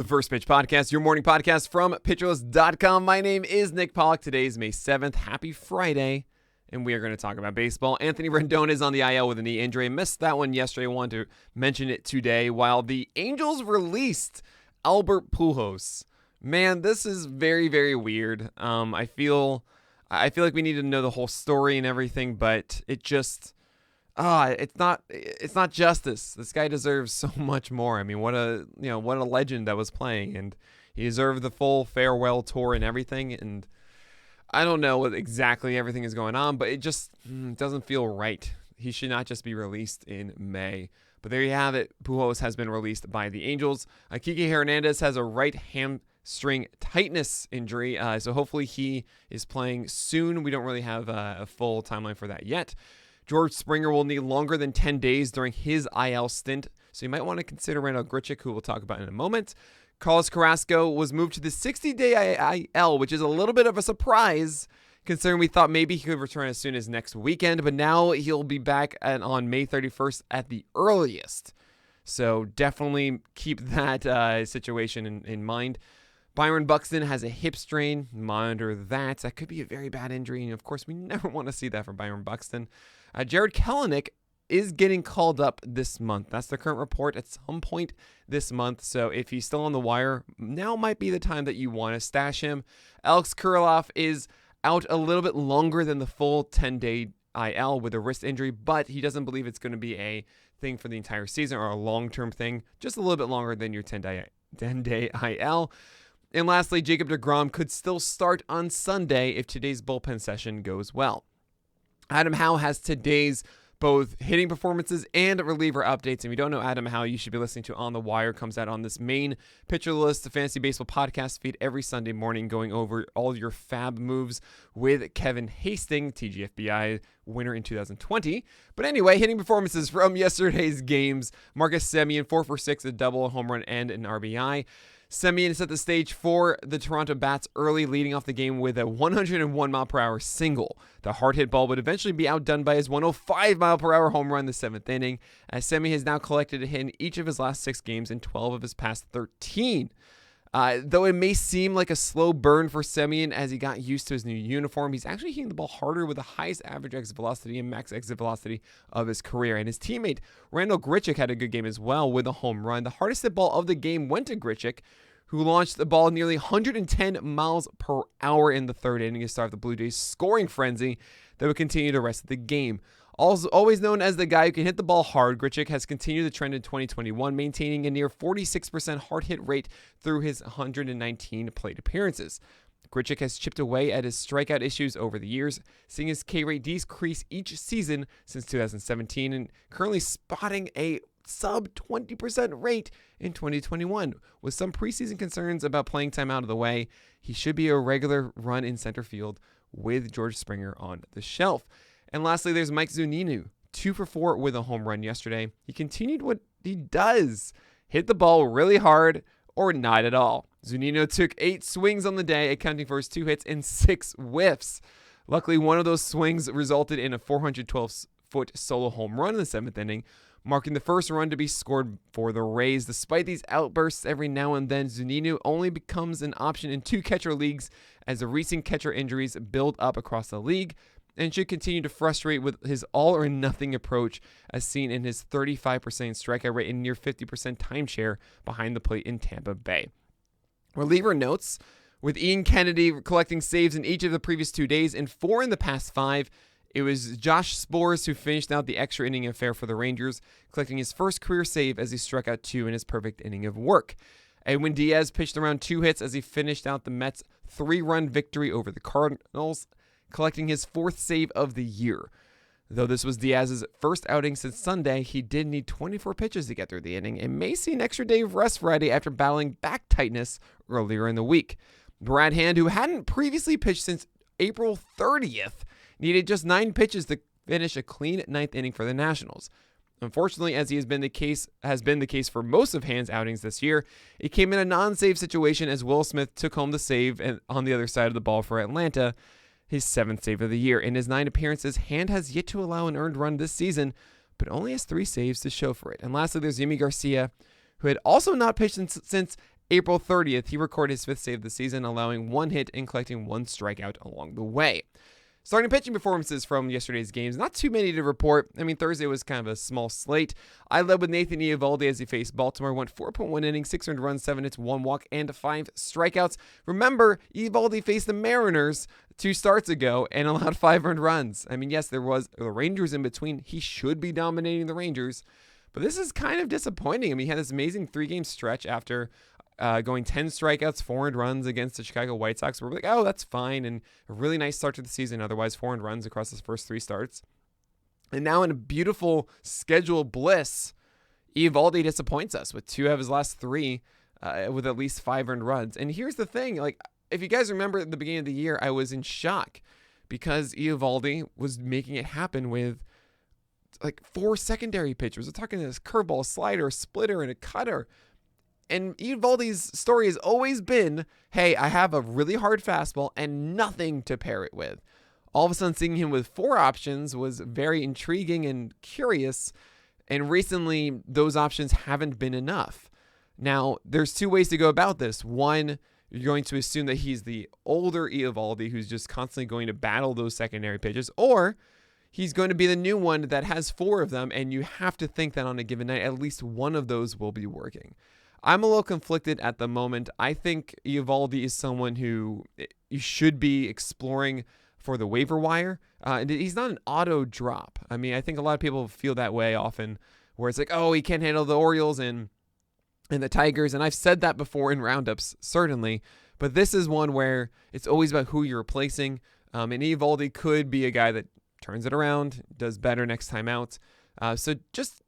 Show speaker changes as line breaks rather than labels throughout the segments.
The First Pitch Podcast, your morning podcast from pitcherlist.com. My name is Nick Pollock. Today is May 7th. Happy Friday. And we are going to talk about baseball. Anthony Rendon is on the IL with a knee injury. Missed that one yesterday. I wanted to mention it today. While the Angels released Albert Pujols. Man, this is very, very weird. I feel like we need to know the whole story and everything, but it just... it's not justice. This guy deserves so much more. I mean, what a legend that was playing, and he deserved the full farewell tour and everything. And I don't know what exactly everything is going on, but it just doesn't feel right. He should not just be released in May. But there you have it. Pujols has been released by the Angels. Kike Hernandez has a right hamstring tightness injury, so hopefully he is playing soon. We don't really have a full timeline for that yet. George Springer will need longer than 10 days during his IL stint, so you might want to consider Randall Grichuk, who we'll talk about in a moment. Carlos Carrasco was moved to the 60-day IL, which is a little bit of a surprise, considering we thought maybe he could return as soon as next weekend, but now he'll be back on May 31st at the earliest. So definitely keep that situation in mind. Byron Buxton has a hip strain. Monitor that. That could be a very bad injury, and of course, we never want to see that from Byron Buxton. Jared Kelenic is getting called up this month. That's the current report at some point this month. So if he's still on the wire, now might be the time that you want to stash him. Alex Kirilloff is out a little bit longer than the full 10-day IL with a wrist injury, but he doesn't believe it's going to be a thing for the entire season or a long-term thing, just a little bit longer than your 10-day IL. And lastly, Jacob deGrom could still start on Sunday if today's bullpen session goes well. Adam Howe has today's both hitting performances and reliever updates. And if you don't know Adam Howe, you should be listening to On the Wire. Comes out on this main Pitcher List, the Fantasy Baseball podcast feed every Sunday morning, going over all your fab moves with Kevin Hastings, TGFBI winner in 2020. But anyway, hitting performances from yesterday's games. Marcus Semien, 4 for 6, a double, a home run, and an RBI. Semien set the stage for the Toronto Bats early, leading off the game with a 101-mile-per-hour single. The hard-hit ball would eventually be outdone by his 105-mile-per-hour home run in the 7th inning, as Semien has now collected a hit in each of his last 6 games and 12 of his past 13. Though it may seem like a slow burn for Semien as he got used to his new uniform, he's actually hitting the ball harder with the highest average exit velocity and max exit velocity of his career. And his teammate Randall Grichuk had a good game as well with a home run. The hardest hit ball of the game went to Grichuk, who launched the ball nearly 110 miles per hour in the 3rd inning to start the Blue Jays' scoring frenzy that would continue the rest of the game. Also, always known as the guy who can hit the ball hard, Grichuk has continued the trend in 2021, maintaining a near 46% hard hit rate through his 119 plate appearances. Grichuk has chipped away at his strikeout issues over the years, seeing his K rate decrease each season since 2017 and currently spotting a sub 20% rate in 2021. With some preseason concerns about playing time out of the way, he should be a regular run in center field with George Springer on the shelf. And lastly, there's Mike Zunino, 2 for 4 with a home run yesterday. He continued what he does, hit the ball really hard or not at all. Zunino took 8 swings on the day, accounting for his 2 hits and 6 whiffs. Luckily, one of those swings resulted in a 412-foot solo home run in the 7th inning, marking the first run to be scored for the Rays. Despite these outbursts every now and then, Zunino only becomes an option in 2 catcher leagues as the recent catcher injuries build up across the league, and should continue to frustrate with his all-or-nothing approach as seen in his 35% strikeout rate and near 50% timeshare behind the plate in Tampa Bay. Reliever notes, with Ian Kennedy collecting saves in each of the previous 2 days and 4 in the past 5, it was Josh Sborz who finished out the extra inning affair for the Rangers, collecting his first career save as he struck out 2 in his perfect inning of work. Edwin Diaz pitched around 2 hits as he finished out the Mets' 3-run victory over the Cardinals, collecting his 4th save of the year. Though this was Diaz's first outing since Sunday, he did need 24 pitches to get through the inning and may see an extra day of rest Friday after battling back tightness earlier in the week. Brad Hand, who hadn't previously pitched since April 30th, needed just 9 pitches to finish a clean 9th inning for the Nationals. Unfortunately, as has been the case for most of Hand's outings this year, it came in a non-save situation as Will Smith took home the save on the other side of the ball for Atlanta, his 7th save of the year. In his 9 appearances, Hand has yet to allow an earned run this season, but only has 3 saves to show for it. And lastly, there's Yimi Garcia, who had also not pitched since April 30th, he recorded his 5th save of the season, allowing 1 hit and collecting 1 strikeout along the way. Starting pitching performances from yesterday's games, not too many to report. I mean, Thursday was kind of a small slate. I led with Nathan Eovaldi as he faced Baltimore, went 4.1 innings, 6 earned runs, 7 hits, 1 walk, and 5 strikeouts. Remember, Eovaldi faced the Mariners 2 starts ago and allowed 5 earned runs. I mean, yes, there was the Rangers in between. He should be dominating the Rangers, but this is kind of disappointing. I mean, he had this amazing 3-game stretch after going 10 strikeouts, 4 earned runs against the Chicago White Sox. We're like, oh, that's fine. And a really nice start to the season. Otherwise, 4 earned runs across his first 3 starts. And now in a beautiful schedule bliss, Eovaldi disappoints us with 2 of his last 3 with at least 5 earned runs. And here's the thing. Like, if you guys remember at the beginning of the year, I was in shock because Eovaldi was making it happen with like 4 secondary pitchers. We're talking this curveball, slider, a splitter, and a cutter. And Eovaldi's story has always been, hey, I have a really hard fastball and nothing to pair it with. All of a sudden, seeing him with 4 options was very intriguing and curious. And recently, those options haven't been enough. Now, there's 2 ways to go about this. One, you're going to assume that he's the older Eovaldi who's just constantly going to battle those secondary pitches. Or he's going to be the new one that has 4 of them, and you have to think that on a given night, at least one of those will be working. I'm a little conflicted at the moment. I think Eovaldi is someone who you should be exploring for the waiver wire. And he's not an auto drop. I mean, I think a lot of people feel that way often, where it's like, oh, he can't handle the Orioles and the Tigers. And I've said that before in roundups, certainly. But this is one where it's always about who you're replacing. And Eovaldi could be a guy that turns it around, does better next time out. So just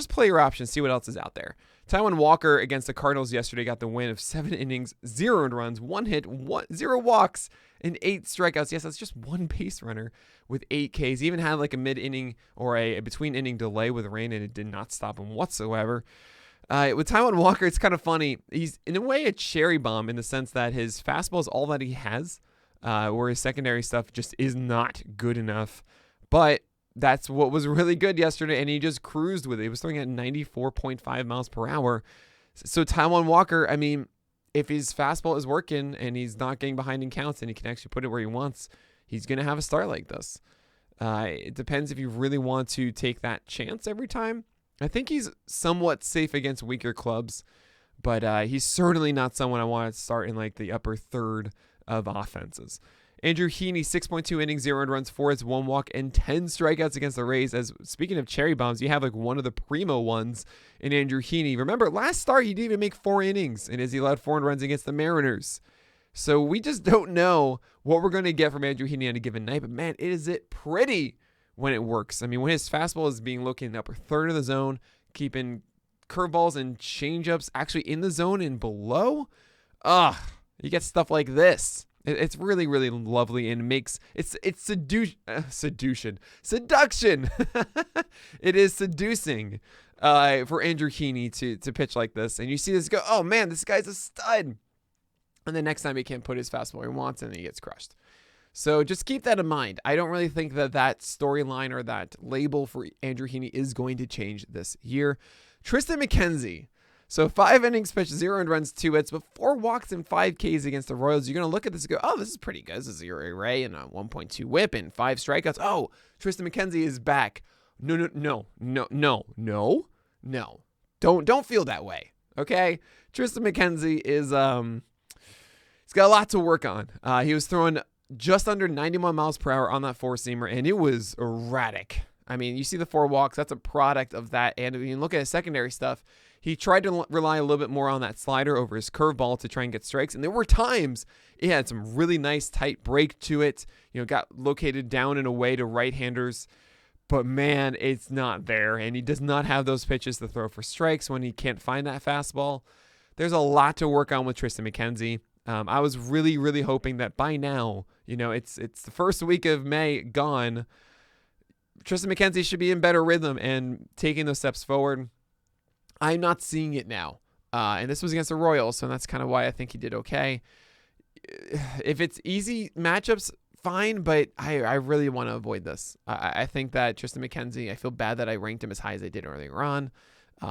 play your options, see what else is out there. Taijuan Walker against the Cardinals yesterday got the win of 7 innings, 0 earned runs, 1 hit, 0 walks, and 8 strikeouts. Yes, that's just 1 base runner with 8 Ks. He even had like a mid-inning or a between-inning delay with rain, and it did not stop him whatsoever. With Taijuan Walker, it's kind of funny. He's, in a way, a cherry bomb in the sense that his fastball is all that he has, where his secondary stuff just is not good enough. But that's what was really good yesterday, and he just cruised with it. He was throwing at 94.5 miles per hour. So Taijuan Walker, I mean, if his fastball is working and he's not getting behind in counts and he can actually put it where he wants, he's going to have a start like this. It depends if you really want to take that chance every time. I think he's somewhat safe against weaker clubs, but he's certainly not someone I want to start in like the upper third of offenses. Andrew Heaney, 6.2 innings, 0 earned runs, 4 hits, 1 walk, and 10 strikeouts against the Rays. As speaking of cherry bombs, you have like one of the primo ones in Andrew Heaney. Remember, last start he didn't even make 4 innings, and as he allowed 4 earned runs against the Mariners. So we just don't know what we're going to get from Andrew Heaney on a given night. But man, is it pretty when it works. I mean, when his fastball is being located in the upper third of the zone, keeping curveballs and changeups actually in the zone and below, you get stuff like this. It's really, really lovely and makes it's seduction. It is seducing for Andrew Heaney to pitch like this, and you see this go, oh man, this guy's a stud, and the next time he can't put his fastball where he wants and he gets crushed. So just keep that in mind. I don't really think that storyline or that label for Andrew Heaney is going to change this year. Tristan McKenzie. So 5 innings pitched, 0 earned runs, 2 hits, but 4 walks and 5 Ks against the Royals. You're going to look at this and go, oh, this is pretty good. This is your ERA and a 1.2 whip and 5 strikeouts. Oh, Tristan McKenzie is back. No. Don't feel that way, okay? Tristan McKenzie is, he's got a lot to work on. He was throwing just under 91 miles per hour on that 4-seamer, and it was erratic. I mean, you see the 4 walks, that's a product of that. And when you look at his secondary stuff, he tried to rely a little bit more on that slider over his curveball to try and get strikes. And there were times it had some really nice tight break to it. You know, got located down in a way to right-handers. But man, it's not there. And he does not have those pitches to throw for strikes when he can't find that fastball. There's a lot to work on with Tristan McKenzie. I was really, really hoping that by now, you know, it's the first week of May gone. Tristan McKenzie should be in better rhythm and taking those steps forward. I'm not seeing it now. And this was against the Royals, so that's kind of why I think he did okay. If it's easy matchups, fine, but I really want to avoid this. I think that Tristan McKenzie, I feel bad that I ranked him as high as I did earlier on.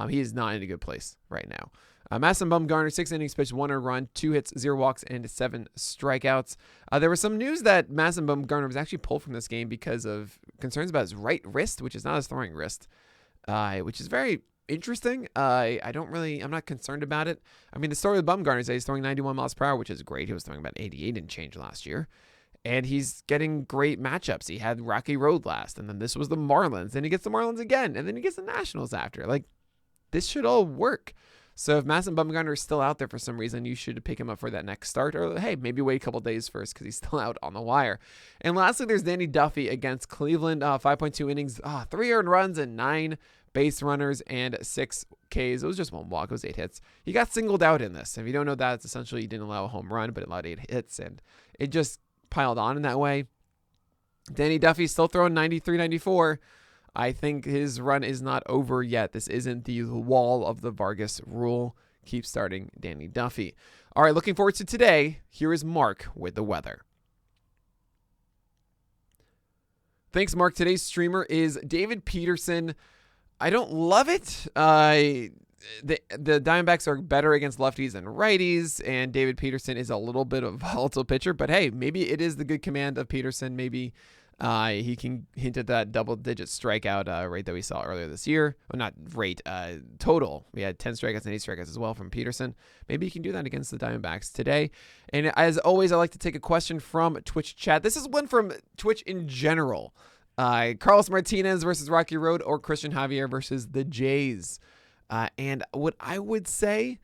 He is not in a good place right now. Madison Bumgarner, 6 innings pitched, 1 earned run, 2 hits, 0 walks, and 7 strikeouts. There was some news that Madison Bumgarner was actually pulled from this game because of concerns about his right wrist, which is not his throwing wrist, which is very interesting. I'm not concerned about it. I mean, the story with Bumgarner is that he's throwing 91 miles per hour, which is great. He was throwing about 88 and change last year. And he's getting great matchups. He had Rocky Road last, and then this was the Marlins. Then he gets the Marlins again, and then he gets the Nationals after. Like, this should all work. So if Madison Bumgarner is still out there for some reason, you should pick him up for that next start. Or, hey, maybe wait a couple days first because he's still out on the wire. And lastly, there's Danny Duffy against Cleveland. 5.2 innings, 3 earned runs, and 9 base runners, and 6 Ks. It was just 1 walk. It was 8 hits. He got singled out in this. If you don't know that, it's essentially he didn't allow a home run, but it allowed 8 hits. And it just piled on in that way. Danny Duffy's still throwing 93, 94. I think his run is not over yet. This isn't the wall of the Vargas rule. Keep starting Danny Duffy. All right, looking forward to today. Here is Mark with the weather. Thanks, Mark. Today's streamer is David Peterson. I don't love it. The Diamondbacks are better against lefties and righties, and David Peterson is a little bit of a volatile pitcher, but hey, maybe it is the good command of Peterson. Maybe he can hint at that double-digit strikeout rate that we saw earlier this year. Well, not rate, total. We had 10 strikeouts and 8 strikeouts as well from Peterson. Maybe he can do that against the Diamondbacks today. And as always, I like to take a question from Twitch chat. This is one from Twitch in general. Carlos Martinez versus Rocky Road, or Christian Javier versus the Jays. And what I would say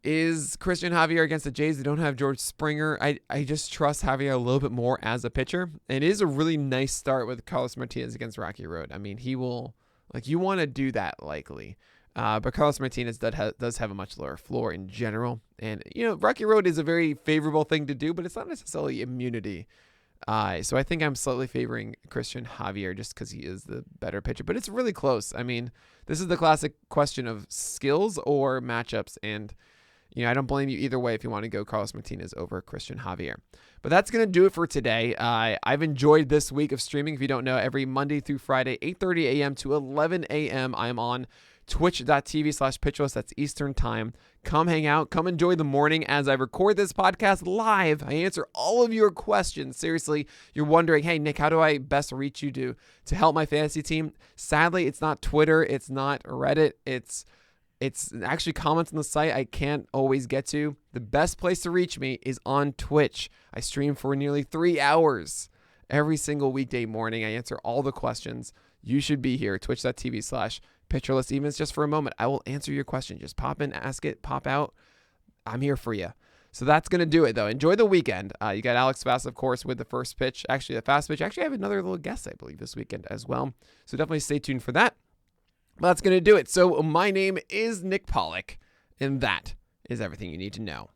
is Christian Javier against the Jays. They don't have George Springer. I just trust Javier a little bit more as a pitcher. It is a really nice start with Carlos Martinez against Rocky Road. I mean, he will, you want to do that likely. But Carlos Martinez does have a much lower floor in general. And, Rocky Road is a very favorable thing to do, but it's not necessarily immunity. So I think I'm slightly favoring Christian Javier just because he is the better pitcher. But it's really close. I mean, this is the classic question of skills or matchups. And, I don't blame you either way if you want to go Carlos Martinez over Christian Javier. But that's going to do it for today. I've enjoyed this week of streaming. If you don't know, every Monday through Friday, 8:30 a.m. to 11 a.m., I'm on twitch.tv/pitchlist. That's Eastern time. Come hang out. Come enjoy the morning as I record this podcast live. I answer all of your questions. Seriously, you're wondering, hey, Nick, how do I best reach you to help my fantasy team? Sadly, it's not Twitter. It's not Reddit. It's actually comments on the site I can't always get to. The best place to reach me is on Twitch. I stream for nearly 3 hours every single weekday morning. I answer all the questions. You should be here. Twitch.tv/pitcherlist. Even if it's just for a moment, I will answer your question. Just pop in, ask it, pop out. I'm here for you. So that's going to do it, though. Enjoy the weekend. You got Alex Fast, of course, with the first pitch. Actually, the fast pitch. Actually, I have another little guest, I believe, this weekend as well. So definitely stay tuned for that. But that's going to do it. So my name is Nick Pollock, and that is everything you need to know.